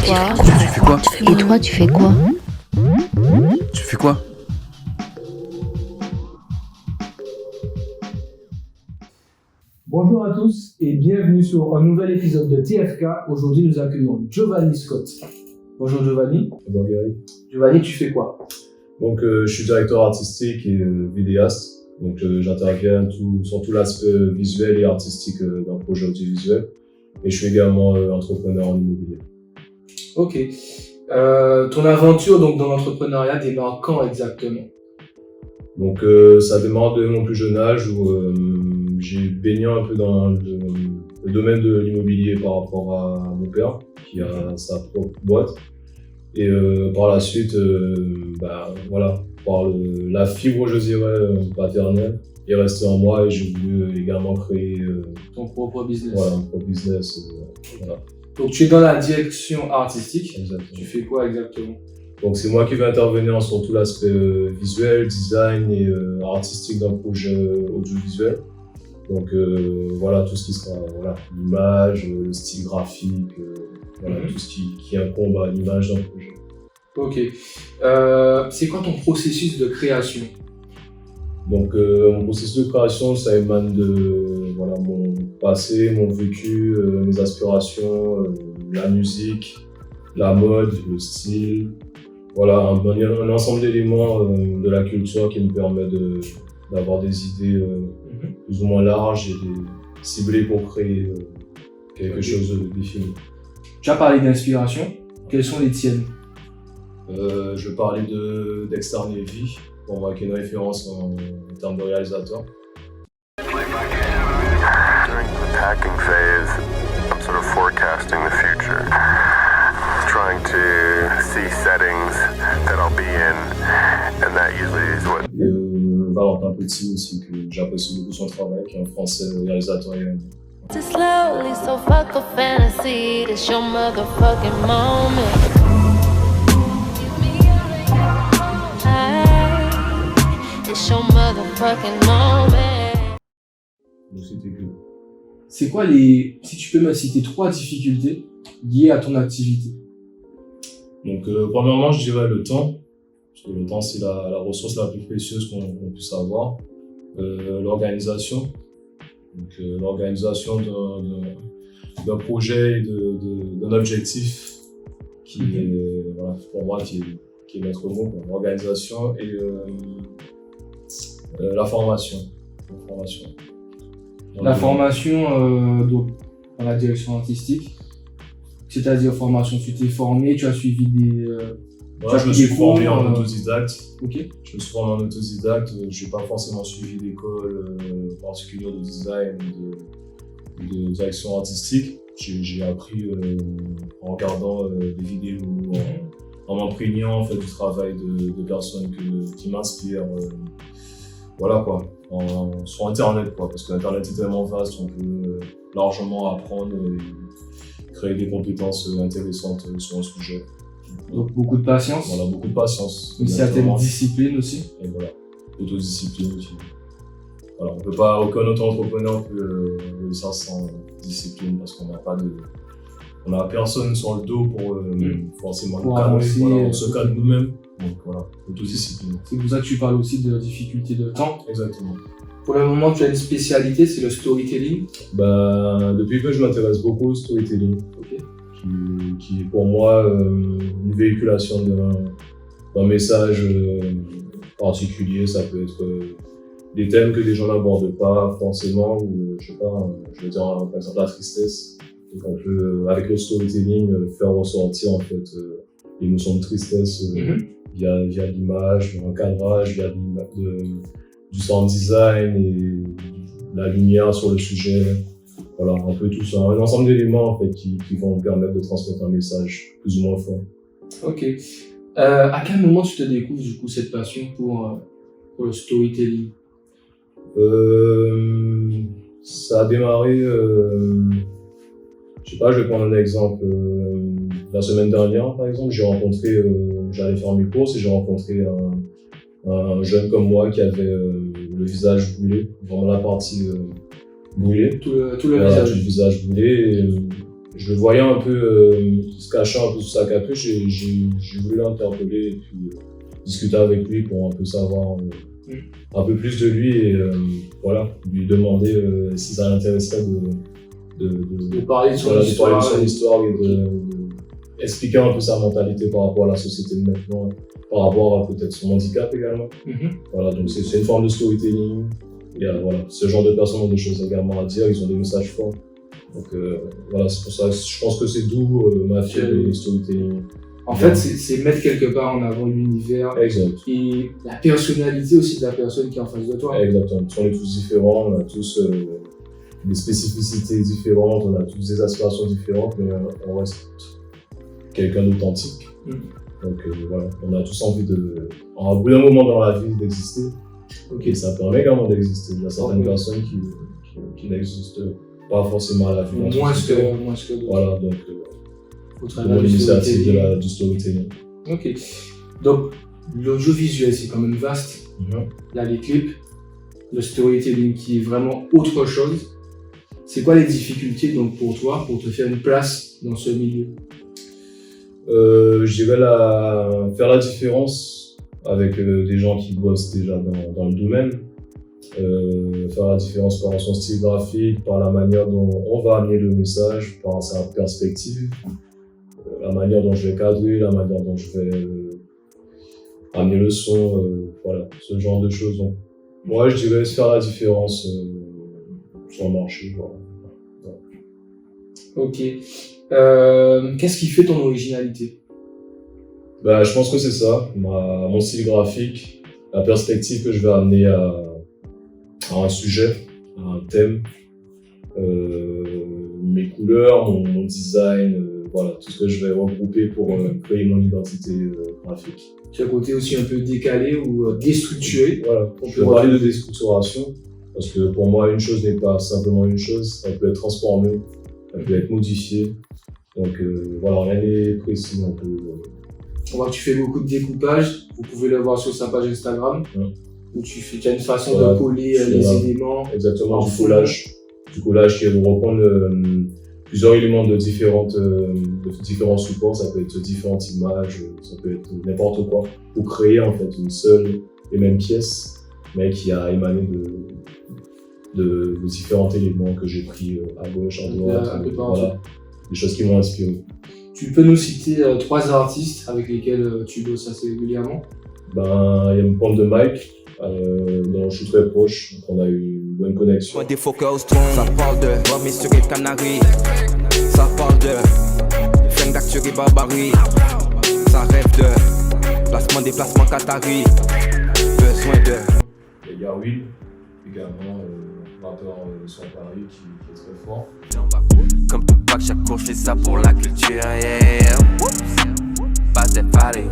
quoi? Tu fais quoi? Et toi, tu fais quoi? Tu fais quoi? Bonjour à tous et bienvenue sur un nouvel épisode de TFK. Aujourd'hui, nous accueillons Giovanni Scott. Bonjour Giovanni. Bonjour Gary. Giovanni, tu fais quoi? Donc je suis directeur artistique et vidéaste. Donc j'interviens sur tout l'aspect visuel et artistique d'un projet audiovisuel. Et je suis également entrepreneur en immobilier. Ok. Ton aventure donc dans l'entrepreneuriat démarre quand exactement? Donc ça démarre de mon plus jeune âge où j'ai baigné un peu dans le domaine de l'immobilier par rapport à mon père qui a sa propre boîte. Et par la suite, voilà, par la fibre, je dirais, paternelle, est restée en moi et j'ai voulu également créer Ton propre business. voilà, un propre business. Voilà. Donc tu es dans la direction artistique. Exactement. Tu fais quoi exactement? Donc c'est moi qui vais intervenir sur tout l'aspect visuel, design et artistique d'un projet audiovisuel. Donc voilà, tout ce qui sera l'image, le style graphique, tout ce qui incombe à l'image d'un projet. Ok. C'est quoi ton processus de création? Donc mon processus de création, ça émane de mon passé, mon vécu, mes aspirations, la musique, la mode, le style. Voilà, un ensemble d'éléments de la culture qui me permet d'avoir des idées plus ou moins larges et ciblées pour créer quelque chose de défini. Tu as parlé d'inspiration. Quelles sont les tiennes? Je parlais de Dexter Levy, pour moi qui est une référence en termes de réalisateur. During the packing phase, I'm sort of forecasting the future, trying to see settings that I'll be in, and that usually is what. Et Valentin Petit aussi, que j'apprécie beaucoup son travail, qui est un français réalisateur et Too slowly, so fuck a fantasy. It's your motherfucking moment. It's your motherfucking moment. donc c'était cool. C'est quoi si tu peux me citer 3 difficultés liées à ton activité? Donc premièrement, je dirais le temps, parce que le temps c'est la ressource la plus précieuse qu'on puisse avoir. L'organisation, donc l'organisation d'un projet et d'un objectif qui est pour moi qui est notre mot, l'organisation et la formation. La formation donc, dans la direction artistique, c'est-à-dire formation, tu t'es formé, tu as suivi des... Moi, je me suis formé en autodidacte. Ok. Je me suis formé en autodidacte. Je n'ai pas forcément suivi d'école particulière de design ou de direction artistique. J'ai appris en regardant des vidéos, en m'imprégnant en fait, du travail de personnes qui m'inspirent. Voilà quoi, sur Internet quoi, parce que Internet est tellement vaste, on peut largement apprendre et créer des compétences intéressantes sur un sujet. Donc beaucoup de patience. Voilà, beaucoup de patience. Une certaine discipline aussi. Et voilà, autodiscipline aussi. Voilà, aucun auto-entrepreneur peut réussir sans discipline parce qu'on n'a personne sur le dos pour forcément nous cadrer. Voilà, on se cadre nous-mêmes. Donc voilà, autodiscipline. C'est pour ça que tu parles aussi de difficulté de temps. Exactement. Pour le moment, tu as une spécialité, c'est le storytelling. Depuis que je m'intéresse beaucoup au storytelling, qui est pour moi une véhiculation d'un message particulier. Ça peut être des thèmes que les gens n'abordent pas forcément, ou je veux dire par exemple la tristesse. Donc on peut, avec le storytelling, faire ressortir en fait l'émotion de tristesse via l'image, un cadrage, via du sound design et la lumière sur le sujet. Voilà, un peu tout ça, un ensemble d'éléments en fait qui vont me permettre de transmettre un message plus ou moins fort. Ok. À quel moment tu te découvres du coup cette passion pour le storytelling? Ça a démarré, je sais pas, je vais prendre un exemple. La semaine dernière, par exemple, j'allais faire mes courses et j'ai rencontré un jeune comme moi qui avait le visage brûlé, vraiment la partie brûlé. Tout le visage. Tout le visage brûlé. je le voyais un peu se cachant un peu sous sa capuche et j'ai voulu l'interpeller et puis discuter avec lui pour un peu savoir un peu plus de lui et voilà, lui demander si ça l'intéressait de parler de son voilà, histoire, de son histoire et expliquer un peu sa mentalité par rapport à la société de maintenant, par rapport à peut-être son handicap également. Voilà, donc c'est une forme de storytelling. Il y a voilà, ce genre de personnes ont des choses également à dire, ils ont des messages forts. Donc voilà, c'est pour ça que je pense que c'est d'où ma fière de storytelling. En fait, c'est mettre quelque part en avant l'univers et la personnalité aussi de la personne qui est en face de toi. Exactement. On est tous différents, on a tous des spécificités différentes, on a tous des aspirations différentes, mais on reste quelqu'un d'authentique. Donc voilà, on a tous envie à bout d'un moment dans la vie d'exister. Et ça permet également d'exister. Il y a certaines personnes qui n'existent pas forcément à la vie. Moins que d'autres. Voilà, donc au travers l'initiative du storytelling. Ok. Donc l'audiovisuel c'est quand même vaste. Il y a les clips, le storytelling qui est vraiment autre chose. C'est quoi les difficultés donc pour toi pour te faire une place dans ce milieu? Je dirais faire la différence avec des gens qui bossent déjà dans le domaine. Faire la différence par son style graphique, par la manière dont on va amener le message, par sa perspective, la manière dont je vais cadrer, la manière dont je vais amener le son, voilà, ce genre de choses. Donc, moi, je dirais faire la différence sur le marché. Voilà. Ok. Qu'est-ce qui fait ton originalité? Je pense que c'est ça, mon style graphique, la perspective que je vais amener à un sujet, à un thème, mes couleurs, mon design, voilà, tout ce que je vais regrouper pour créer mon identité graphique. Tu as un côté aussi un peu décalé ou déstructuré. Voilà, je vais parler de déstructuration parce que pour moi, une chose n'est pas simplement une chose, elle peut être transformée, elle peut être modifiée. Donc voilà, rien n'est précis un peu. On voit que tu fais beaucoup de découpage, vous pouvez le voir sur sa page Instagram. Où tu as une façon de coller les éléments. Exactement, du collage qui est de reprendre plusieurs éléments de différents supports, ça peut être différentes images, ça peut être n'importe quoi, pour créer en fait une seule et même pièce, mais qui a émané de différents éléments que j'ai pris à gauche, à droite, voilà, des choses qui m'ont inspiré. Tu peux nous citer 3 artistes avec lesquels tu bosses assez régulièrement? Il y a une pomme de Mike, dont je suis très proche, donc on a eu une bonne connexion. Des focus strong, ça parle de Romy sur les Canaries, ça parle de flingue d'acture et barbarie, ça rêve de déplacement Qatari, besoin de. Il y a Will, également, rappeur sur Paris qui est très fort. Comme Tupac, chaque cours je fais ça pour la culture, yeah. Pas défalé.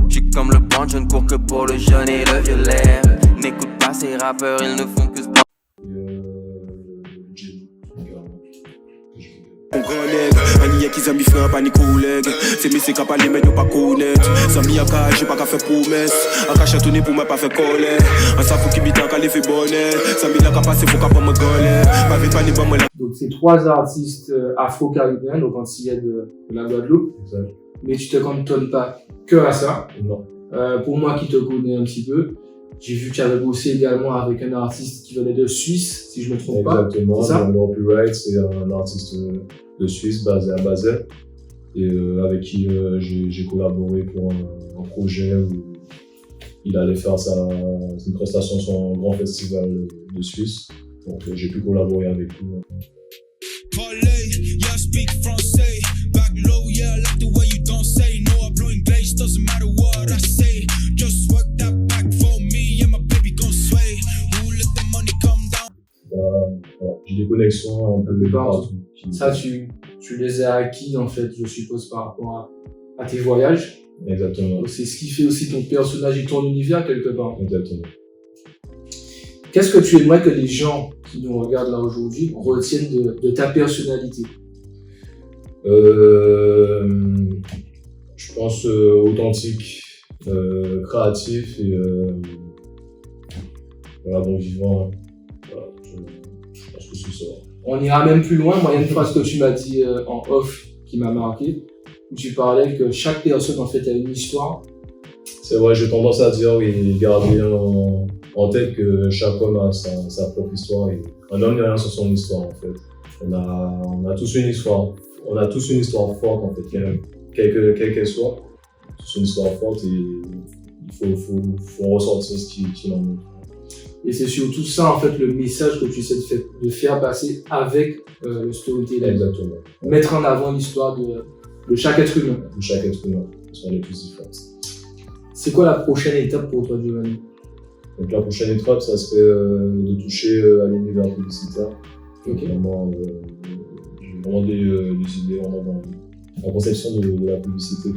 J'suis comme le band, je ne cours que pour le jaune et le violet. N'écoute pas ces rappeurs, ils ne font que se prendre. On relègue, Annie qui a mis frère, pas ni collègue. C'est mes c'est capable, mais nous pas connaître. Ça mis à cas, j'ai pas qu'à faire promesse. À cacher tourner pour moi, pas faire colère. Un savon qui m'y qu'à les fait bonnet. Ça mis la capacité, faut qu'à pas me galer. Pas vite, pas ni pas moi. Donc, c'est 3 artistes afro-caribéens, donc antillais de la Guadeloupe. Exact. Mais tu te cantonnes pas que à ça. Non. Pour moi qui te connais un petit peu, j'ai vu que tu avais bossé également avec un artiste qui venait de Suisse, si je me trompe pas. Exactement, Copyright, c'est un artiste de Suisse basé à Basel et avec qui j'ai collaboré pour un projet où il allait faire une prestation sur un grand festival de Suisse. Donc j'ai pu collaborer avec lui. J'ai des connexions un peu partout. Ça, tu les as acquis, en fait, je suppose, par rapport à tes voyages. Exactement. Donc, c'est ce qui fait aussi ton personnage et ton univers, quelque part. Exactement. Qu'est-ce que tu aimerais que les gens qui nous regardent là aujourd'hui retiennent de ta personnalité? Je pense authentique, créatif et voilà, bon vivant. Voilà, je pense que c'est ça. On ira même plus loin. Moi, il y a une phrase que tu m'as dit en off qui m'a marqué, où tu parlais que chaque personne, en fait, a une histoire. C'est vrai, j'ai tendance à dire, oui, garder en tête que chaque homme a sa propre histoire. Et un homme n'est rien sans son histoire, en fait. On a tous une histoire. On a tous une histoire forte, en fait, quelle qu'elle soit. Tous une histoire forte et il faut ressortir ce qui en est. Et c'est surtout ça, en fait, le message que tu essaies de faire passer avec le storytelling. Exactement. Mettre en avant l'histoire de chaque être humain. De chaque être humain, sont les plus différentes. C'est quoi la prochaine étape pour toi, Giovanni? Donc la prochaine étape, ça serait de toucher à l'univers publicitaire. Ok. Vraiment, j'ai vraiment des idées vraiment dans la conception de la publicité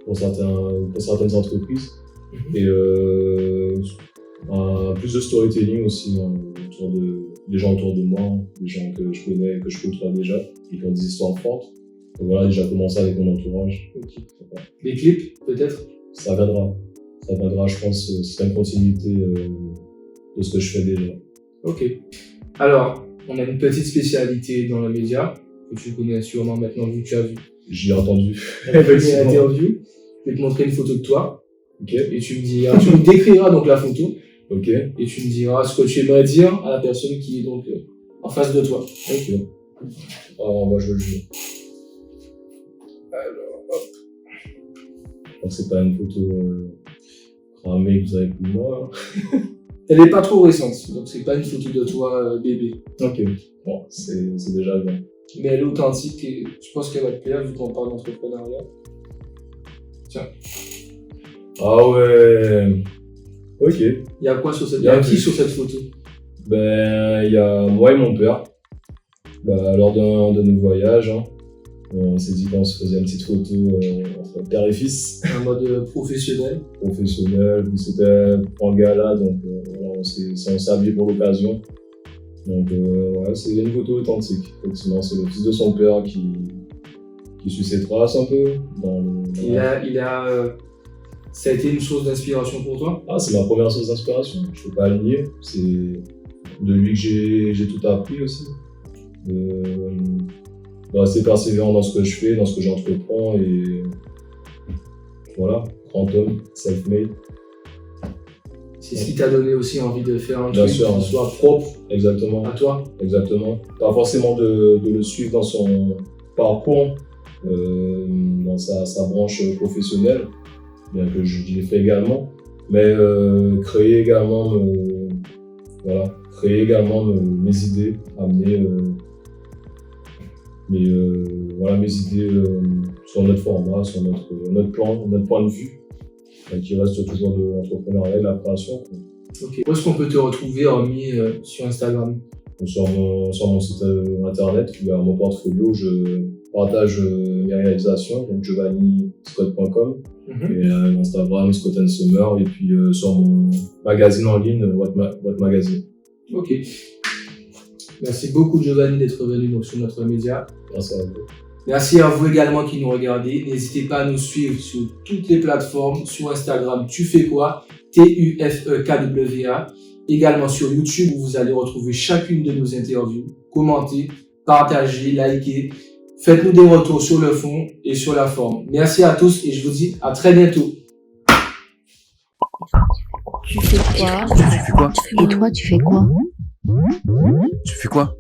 pour certaines entreprises. Et plus de storytelling aussi autour des gens autour de moi, des gens que je connais, que je côtoie déjà et qui ont des histoires fortes. Donc voilà, déjà commencé avec mon entourage. Okay. Les clips, peut-être? Ça viendra, je pense, c'est une continuité de ce que je fais déjà. Ok. Alors, on a une petite spécialité dans le média que tu connais sûrement maintenant vu que tu as vu. J'y ai entendu. L'interview. Je vais te montrer une photo de toi. Ok. Et tu me décriras donc la photo. Ok. Et tu me diras ce que tu aimerais dire à la personne qui est donc en face de toi. Ok. Alors, on va jouer le jeu. Alors, hop. Je pense que c'est pas une photo cramée que vous avez pris moi. Elle est pas trop récente, donc c'est pas une photo de toi bébé. Ok. Bon, c'est déjà bien. Mais elle est authentique et je pense qu'elle va te plaire vu qu'on parle d'entrepreneuriat. Tiens. Ah ouais. Ok. Il y a quoi sur cette photo? Qui sur cette photo? Ben, il y a moi et mon père. Bah, lors d'un de nos voyages, hein, on s'est dit qu'on se faisait une petite photo entre père et fils. En mode professionnel. Professionnel, puis c'était pour un gala, donc voilà, on s'est habillé pour l'occasion. Donc ouais, c'est une photo authentique. Effectivement, c'est le fils de son père qui suit ses traces un peu. Ça a été une source d'inspiration pour toi? Ah, c'est ma première source d'inspiration, je ne peux pas le nier. C'est de lui que j'ai tout appris aussi. De rester persévérant dans ce que je fais, dans ce que j'entreprends et voilà, grand homme, self-made. C'est ce qui t'a donné aussi envie de faire un truc qui soit propre. Exactement. À toi. Exactement. Pas forcément de le suivre dans son parcours, dans sa branche professionnelle, bien que je l'ai fait également, mais créer également mes idées, amener mes idées sur notre format, sur notre plan, notre point de vue, qui reste toujours de l'entrepreneuriat et de la création. Ok. Où est-ce qu'on peut te retrouver hormis sur Instagram? Sur mon site internet, il y a mon portfolio où je partage mes réalisations, donc giovanniscott.com, et Instagram, Scott & Summer, et puis sur mon magazine en ligne, What Magazine. Ok. Merci beaucoup Giovanni d'être venu donc, sur notre média. Merci à vous. Merci à vous également qui nous regardez. N'hésitez pas à nous suivre sur toutes les plateformes, sur Instagram, tu fais quoi? TUFEKWA. Également sur YouTube où vous allez retrouver chacune de nos interviews. Commentez, partagez, likez. Faites-nous des retours sur le fond et sur la forme. Merci à tous et je vous dis à très bientôt. Tu fais quoi? Tu fais quoi? Et toi, tu fais quoi? Tu fais quoi?